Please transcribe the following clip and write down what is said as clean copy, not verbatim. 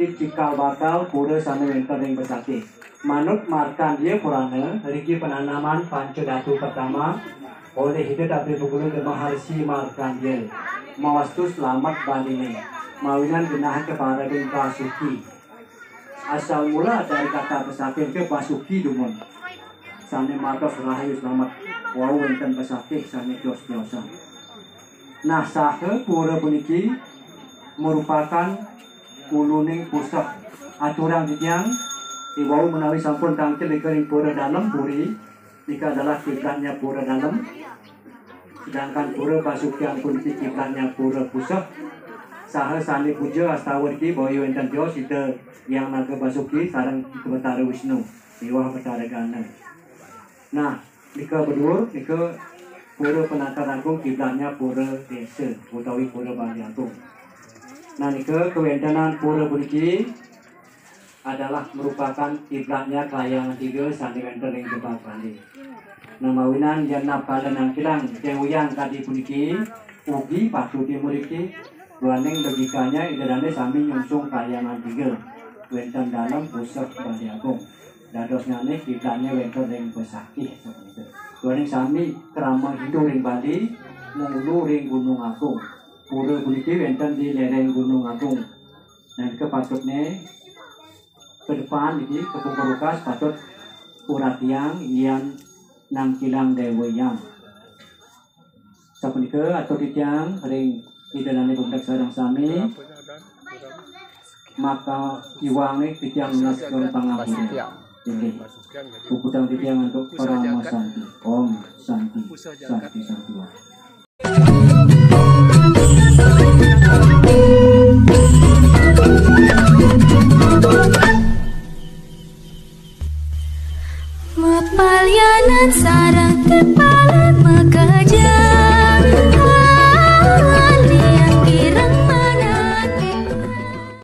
puniki cikal bakal pura sami wonten ing Besakih. Manut Markandeya Purana riki penanaman Pancadhatu pertama oleh Hidat Abdi Pugulu dan Maharsi Markandeya. Mawastu selamat baline. Mawinan genah keparading Basuki. Asal mula dari kata Besakih ke Basuki dumon. Sami matos rahayu selamat wau wonten Besakih sami tios-tiosan. Nah, saha pura puniki merupakan uluning pusat aturan titiang iwau menawi sampun tangkil ing pura dalam puri nika adalah kiblatnya pura dalam, sedangkan pura Basuki pun kiblatnya pura pusat. Saha sani puja astawa iki boyo enten tios ite yang naga Basuki sareng Betara Wisnu Dewa Betara Gana. Nah, nika bedur nika pura Penataran Agung kiblatnya pura desa utawi pura Bali Agung. Nah, nika kewentenan pura puniki adalah merupakan kiblatnya Kahyangan 3 sami wonten ing Jepang Bali. Nah, mawinan yen napa nang kilang tewuyang kadi puniki ugi patuti mriki ruaning logikanya idarane sami nyungsung Kahyangan 3 wonten dalam pusat Bali Agung. Dados ngane kiblatnya wonten ing Besakih seperti itu. Ruaning sami krama hidup ing Bali mulu ring Gunung Agung. Pura puniki wonten di lereng Gunung Agung. Dan kepatutne ke depan ini kepungkurukas patut uratiang yang nang kilang deweyang. Sapunika atau titiang ring idanane budak sareng sami maka iwange titiang naskeun pangapunten. Jadi puputang titiang untuk para masanti. Om Santi Santi Santi.